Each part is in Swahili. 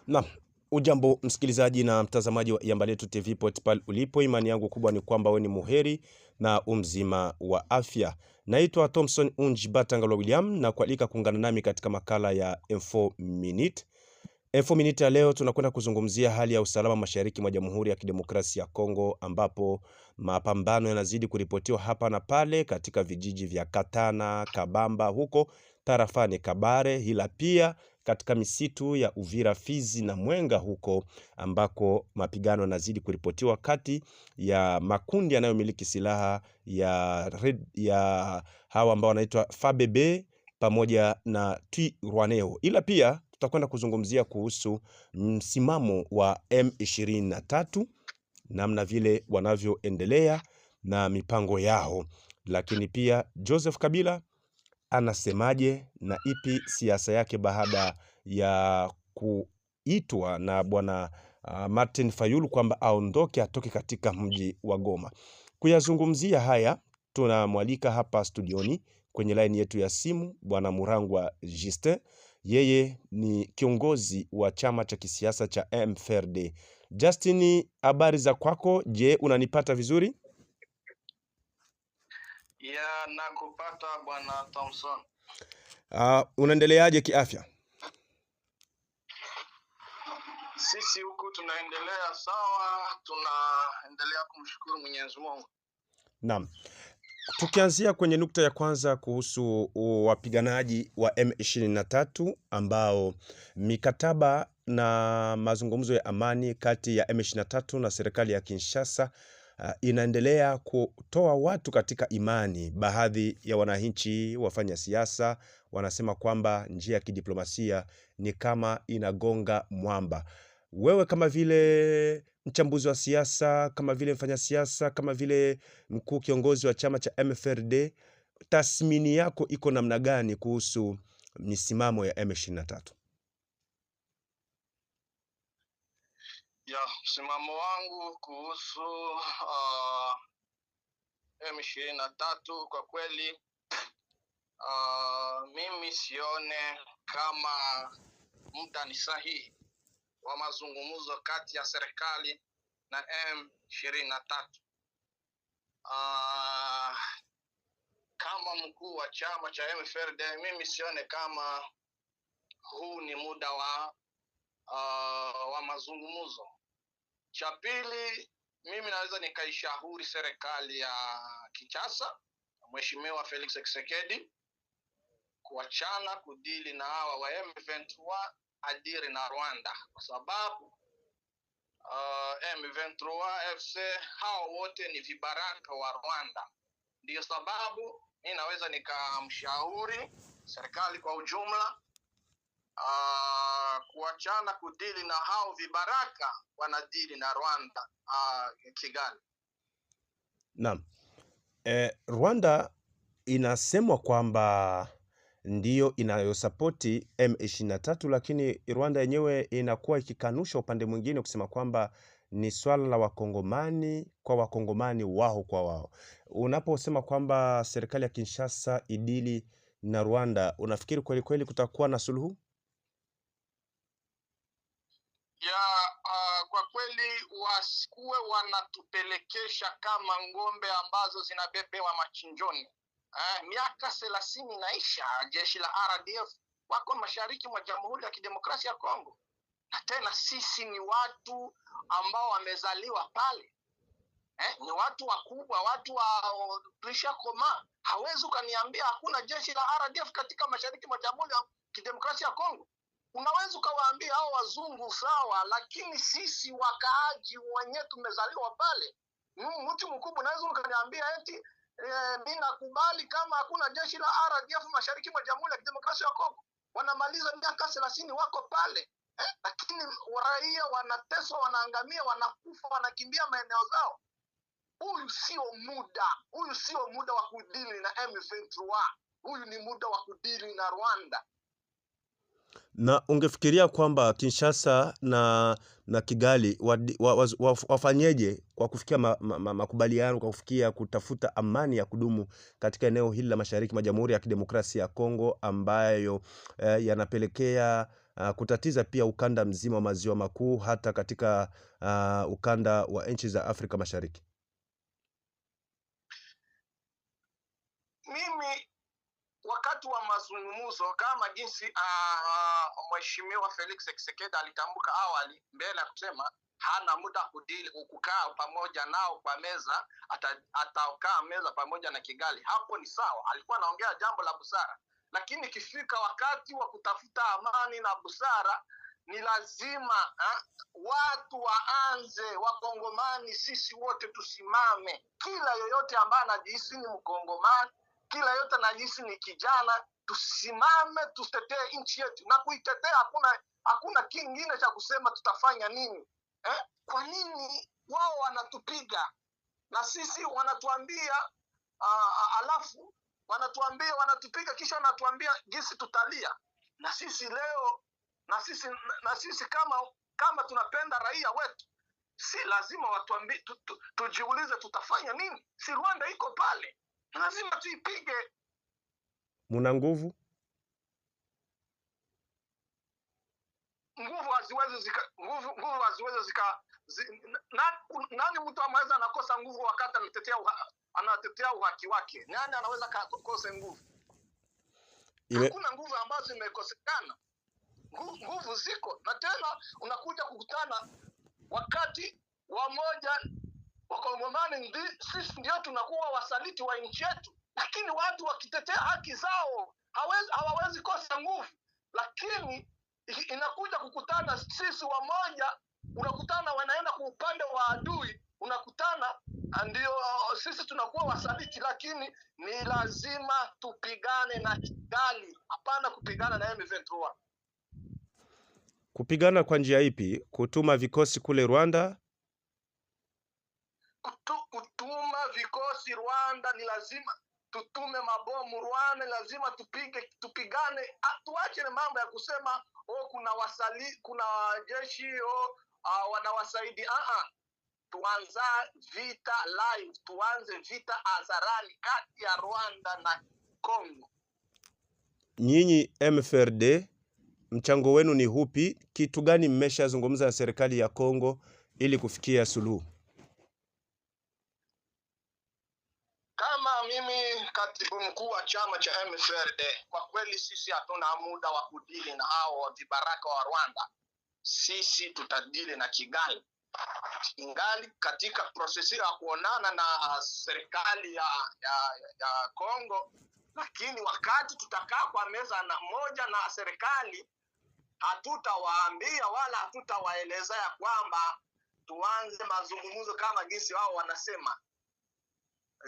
Na ujambo msikilizaji na mtazamaji wa Yamba Letu TV popote pale ulipo, imani yangu kubwa ni kwamba wewe ni muheri na umzima wa afya. Naitwa Thompson Unjibatangalwa William na kualika kuungana nami katika makala ya Info Minute. Info Minute ya leo tunakwenda kuzungumzia hali ya usalama mashariki mwa Jamhuri ya Kidemokrasia ya Kongo, ambapo mapambano yanazidi kuripotiwa hapa na pale katika vijiji vya Katana, Kabamba huko tarafani Kabare, ila pia katika misitu ya Uvira, Fizi na Mwenga huko ambako mapigano yanazidi kuripotiwa kati ya makundi yanayomiliki silaha ya hawa ambao wanaitwa FABB pamoja na Twirwaneho. Ila pia tutakwenda kuzungumzia kuhusu msimamo wa M23, namna vile wanavyoendelea na mipango yao, lakini pia Joseph Kabila anasemaje na ipi siasa yake baada ya kuitwa na bwana Martin Fayulu kwamba atoke katika mji wa Goma. Kuyazungumzia haya tunamwalika hapa studioni kwenye line yetu ya simu bwana Murangwa Justin. Yeye ni kiongozi wa chama cha kisiasa cha MFRD. Justin, habari za kwako? Je, unanipata vizuri? Ya, nakupata bwana Thompson. Unaendeleaje kiafya? Sisi huku tunaendelea sawa, tunaendelea kumshukuru Mwenyezi Mungu. Naam. Tukianzia kwenye nukta ya kwanza kuhusu wapiganaji wa M23 ambao mikataba na mazungumzo ya amani kati ya M23 na serikali ya Kinshasa inaendelea kutoa watu katika imani. Baadhi ya wananchi, wafanya siasa wanasema kwamba njia ya kidiplomasia ni kama inagonga mwamba. Wewe kama vile mchambuzi wa siasa, kama vile mfanya siasa, kama vile mkuu kiongozi wa chama cha MFRD, tathmini yako iko namna gani kuhusu misimamo ya M23? Ya, msimamo wangu kuhusu M23 kwa kweli, mimi sione kama muda ni sahihi wa mazungumzo kati ya serikali na M23. Kama mkuu wa chama cha MFRD, mimi sione kama huu ni muda wa mazungumzo. Cha pili, mimi naweza nikaishauri serikali ya Kinshasa, Mheshimiwa Felix Tshisekedi, kuachana kudili na hawa wa M23 adiri na Rwanda, kwa sababu M23 FC hao wote ni vibaraka wa Rwanda. Ndiyo sababu mimi naweza nikamshauri serikali kwa ujumla kuachana kudili na hao vibaraka wanadili na Rwanda, Kigali. Naam. Rwanda inasemwa kwamba ndiyo inayosapoti M23, lakini Rwanda yenyewe inakuwa ikikanusha upande mwingine kusema kwamba ni swala la wakongomani kwa wakongomani, wao kwa wao. Unaposema kwamba serikali ya Kinshasa idili na Rwanda, unafikiri kweli kweli kutakuwa na suluhu? Ya, kwa kweli wasikuwe wanatupelekesha kama ngombe ambazo zinabebewa machinjoni. Miaka 30 inaisha, jeshi la RDF wako mashariki mwa Jamhuri ya Kidemokrasia ya Kongo, na tena sisi ni watu ambao wamezaliwa pale. Ni watu wakubwa, watu wa tulisha koma. Hawezi ukaniambia hakuna jeshi la RDF katika mashariki mwa Jamhuri ya Kidemokrasia ya Kongo. Unaweza ukawaambia hao wazungu sawa, lakini sisi wakaaji wenyewe tumezaliwa pale. Mtu mkubwa unaweza ukaniambia eti mimi nakubali kama hakuna jeshi la RDF mashariki mwa Jamhuri ya Kidemokrasia ya Kongo. Wanamaliza miaka 30 wako pale. Lakini raia wanateswa, wanaangamia, wanakufa, wanakimbia maeneo zao. Huyu sio muda wa kudili na M23. Huyu ni muda wa kudili na Rwanda. Na ungefikiria kwamba Kinshasa na Kigali wafanyeje kwa kufikia makubaliano, kwa kufikia kutafuta amani ya kudumu katika eneo hili la mashariki mwa Jamhuri ya Kidemokrasia ya Kongo, ambayo yanapelekea kutatiza pia ukanda mzima wa maziwa makuu, hata katika ukanda wa nchi za Afrika Mashariki? Mimi wakati wa mazungumzo kama jinsi Mheshimiwa Felix Tshisekedi alitamka awali mbele ya kusema hana muda kukaa pamoja nao kwa meza, atakaa meza pamoja na Kigali. Hapo ni sawa, alikuwa anaongea jambo la busara, lakini ikifika wakati wa kutafuta amani na busara, ni lazima watu waanze, Wakongomani sisi wote tusimame, kila yoyote ambaye anajihisi ni Mkongomani, kila yote anajihisi ni kijana, tusimame tutetee nchi yetu. Na kuitetea hakuna kingine cha kusema tutafanya nini. Kwa nini wao wanatupiga na sisi wanatuambia alafu wanatupiga kisha wanatuambia jinsi tutalia? Na sisi leo na sisi kama tunapenda raia wetu, si lazima watuambie tujiulize tutafanya nini? Si Rwanda iko pale, lazima tuipige. Muna nguvu? Nguvu haziwezi zika nani mtu ameweza anakosa nguvu wakati anatetea uhaki wake? Nani anaweza kukosa nguvu? Hakuna nguvu ambazo zimekosekana. Nguvu ziko, na tena unakuja kukutana wakati wamoja Wakongomani sisi ndio tunakuwa wasaliti wa nchi yetu, lakini watu wakitetea haki zao hawawezi kosa nguvu. Lakini inakuja kukutana sisi wamoja, unakutana wanaenda kwa upande wa adui, unakutana ndio sisi tunakuwa wasaliti. Lakini ni lazima tupigane na Kigali, hapana kupigana na M23. Kupigana kwa njia ipi? Kutuma vikosi kule Rwanda? Kutuma vikosi Rwanda, ni lazima tutume mabomu Rwanda, lazima tupigane. Tuache na mambo ya kusema kuna jeshi wanawasaidi. Tuanze vita live, tuanze vita hadharani kati ya Rwanda na Kongo. Nyinyi MFRD, mchango wenu ni hupi? Kitu gani mmeshazungumza na serikali ya Kongo ili kufikia suluhu? Kama mimi katibu mkuu wa chama cha MFRD, kwa kweli sisi hatuna muda wa kudili na hao vibaraka wa Rwanda. Sisi tutadili na Kigali. Ingali katika prosesi ya kuonana na serikali ya Kongo, lakini wakati tutakaa kwa meza moja na serikali, hatutawaambia wala hatutawaeleza ya kwamba tuanze mazungumzo kama jinsi wao wanasema.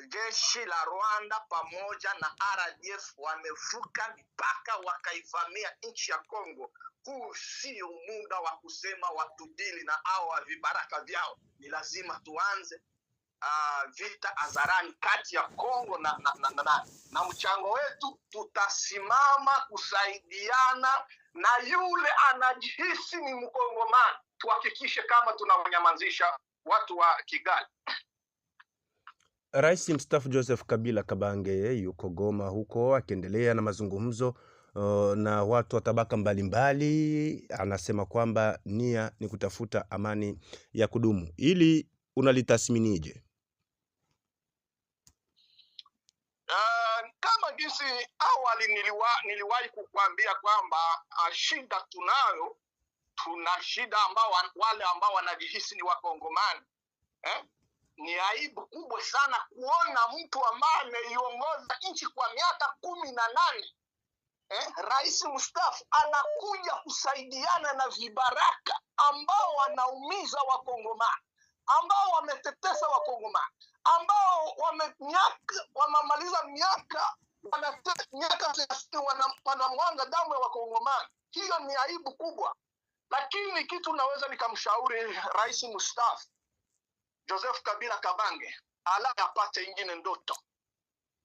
Jeshi la Rwanda pamoja na RDF wamevuka mpaka wakaivamia nchi ya Kongo. Huu sio muda wa kusema watudili na hao vibaraka vyao. Ni lazima tuanze vita hadharani kati ya Kongo na mchango wetu, tutasimama kusaidiana na yule anajihisi ni Mkongomani. Tuhakikishe kama tunamnyamazisha watu wa Kigali. Rais mstaafu Joseph Kabila Kabange yuko Goma huko akiendelea na mazungumzo na watu wa tabaka mbalimbali. Anasema kwamba nia ni kutafuta amani ya kudumu. Ili unalitathminije? Kama jinsi awali niliwahi kukuambia kwamba shida tuna shida wale ambao wanajihisi ni Wakongomani. Ni aibu kubwa sana kuona mtu ambaye ameiongoza nchi kwa miaka 18, rais mstaafu anakuja kusaidiana na vibaraka ambao wanaumiza Wakongomani, ambao wametetesa Wakongomani, ambao wamemaliza miaka wanamwanga damu ya Wakongomani. Hiyo ni aibu kubwa. Lakini kitu naweza nikamshauri rais mstaafu Joseph Kabila Kabange, ala apate ingine ndoto.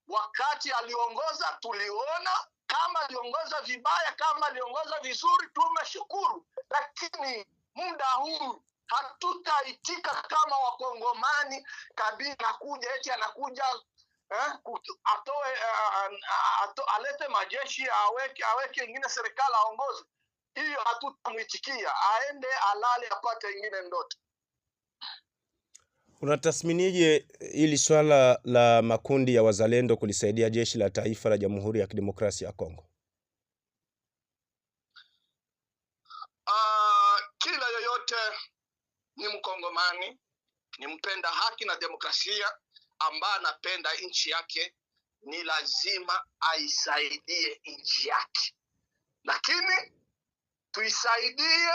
Wakati aliongoza tuliona kama aliongoza vibaya, kama aliongoza vizuri tumeshukuru, lakini muda huu hatutaitika kama Wakongomani. Kabila kuja eti anakuja alete majeshi aweke ingine serikali aongoze. hiyo hatutamwitikia, aende alale apate ingine ndoto. Unatathminije ili swala la makundi ya wazalendo kulisaidia jeshi la taifa la Jamhuri ya Kidemokrasia ya Kongo? Kila yoyote ni Mkongomani, ni mpenda haki na demokrasia, ambaye anapenda nchi yake, ni lazima aisaidie nchi yake, lakini tuisaidie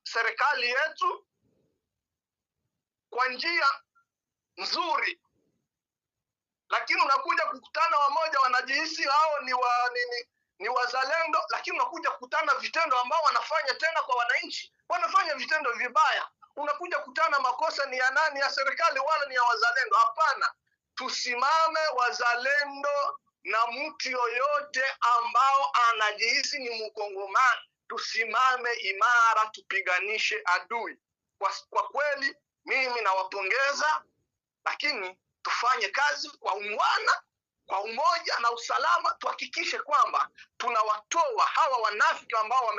serikali yetu kwa njia nzuri. Lakini unakuja kukutana wamoja wanajihisi hao ni wazalendo, lakini unakuja kukutana vitendo ambao wanafanya tena kwa wananchi, wanafanya vitendo vibaya. Unakuja kukutana makosa ni ya nani? Ya serikali wala ni ya wazalendo? Hapana, tusimame wazalendo na mtu yoyote ambao anajihisi ni Mkongomani, tusimame imara, tupiganishe adui. Kwa kweli mimi nawapongeza, lakini tufanye kazi kwa uungwana, kwa umoja na usalama, tuhakikishe kwamba tunawatoa hawa wanafiki ambao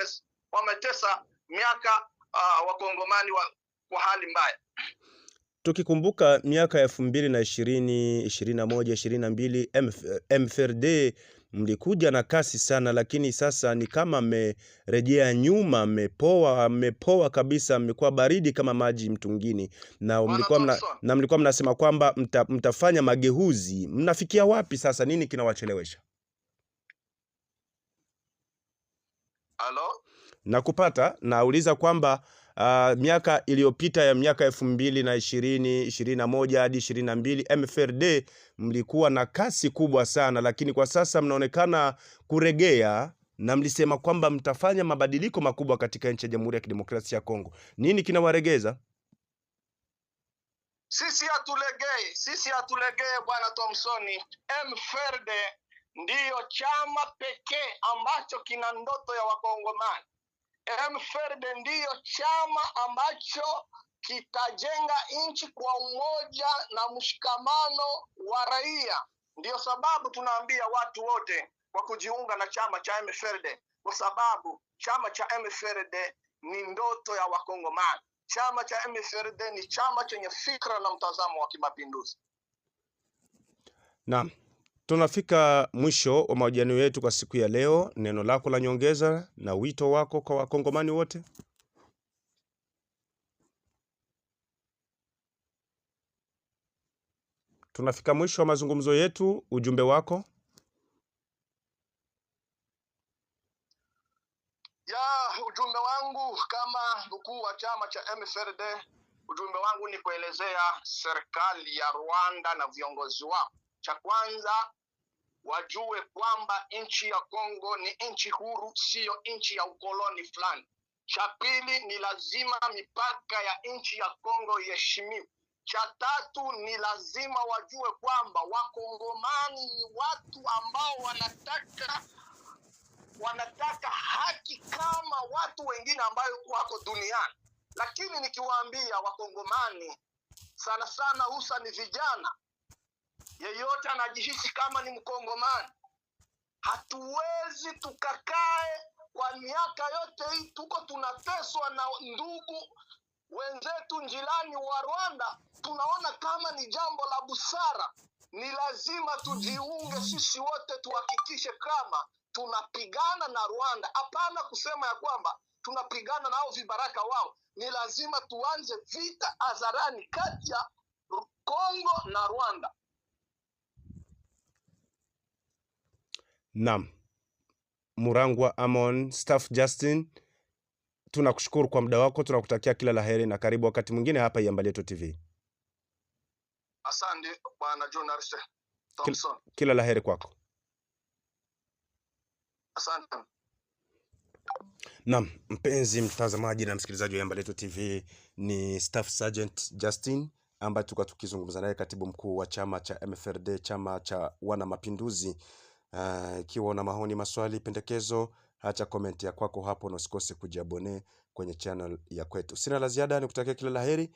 wametesa miaka wakongomani kwa hali mbaya. Tukikumbuka miaka 2020, 21, 22 MFRD mlikuja na kasi sana, lakini sasa ni kama mmerejea nyuma, mmepoa kabisa, mmekuwa baridi kama maji mtungini, na mlikuwa mnasema kwamba mtafanya mageuzi. Mnafikia wapi sasa? Nini kinawachelewesha? Halo? Nakupata. Nauliza kwamba miaka iliyopita ya miaka 2020, 21 hadi 22 MFRD mlikuwa na kasi kubwa sana, lakini kwa sasa mnaonekana kuregea, na mlisema kwamba mtafanya mabadiliko makubwa katika nchi ya Jamhuri ya Kidemokrasia ya Kongo. Nini kinawaregeza? Sisi hatulegee bwana Thompson. MFRD ndiyo chama pekee ambacho kina ndoto ya wakongomani. MFRD ndiyo chama ambacho kitajenga nchi kwa umoja na mshikamano wa raia. Ndiyo sababu tunaambia watu wote kwa kujiunga na chama cha MFRD, kwa sababu chama cha MFRD ni ndoto ya wakongomani. Chama cha MFRD ni chama chenye fikra na mtazamo wa kimapinduzi. Naam. Tunafika mwisho wa mahojiano yetu kwa siku ya leo. Neno lako la nyongeza na wito wako kwa wakongomani wote? Tunafika mwisho wa mazungumzo yetu, ujumbe wako? Ujumbe wangu kama mkuu wa chama cha MFRD, ujumbe wangu ni kuelezea serikali ya Rwanda na viongozi wao. Cha kwanza, wajue kwamba nchi ya Kongo ni nchi huru, sio nchi ya ukoloni fulani. Cha pili, ni lazima mipaka ya nchi ya Kongo iheshimiwe. Cha tatu, ni lazima wajue kwamba wakongomani ni watu ambao wanataka haki kama watu wengine ambao wako duniani. Lakini nikiwaambia wakongomani sana sana, husa ni vijana, yeyote anajihisi kama ni Mkongomani, hatuwezi tukakae kwa miaka yote hii tuko tunateswa na ndugu wenzetu njilani wa Rwanda. Tunaona kama ni jambo la busara, ni lazima tujiunge sisi wote, tuhakikishe kama tunapigana na Rwanda. Hapana kusema ya kwamba tunapigana nao vibaraka wao, ni lazima tuanze vita hadharani kati ya Kongo na Rwanda. Naam. Murangwa Amon, Staff Justin, tunakushukuru kwa muda wako, tunakutakia kila laheri na karibu wakati mwingine hapa Iyambaletu TV. Asante bwana journalist Thompson. Kila laheri kwako. Asante. Naam, mpenzi mtazamaji na msikilizaji wa Iyambaletu TV, ni Staff Sergeant Justin ambaye tulikuwa tukizungumza naye, katibu mkuu wa chama cha MFRD, chama cha wana mapinduzi. Ikiwa una maoni, maswali, pendekezo, acha comment ya kwako hapo na usikose kujiabone kwenye channel ya kwetu. Sina la ziada, nikutakia kila laheri.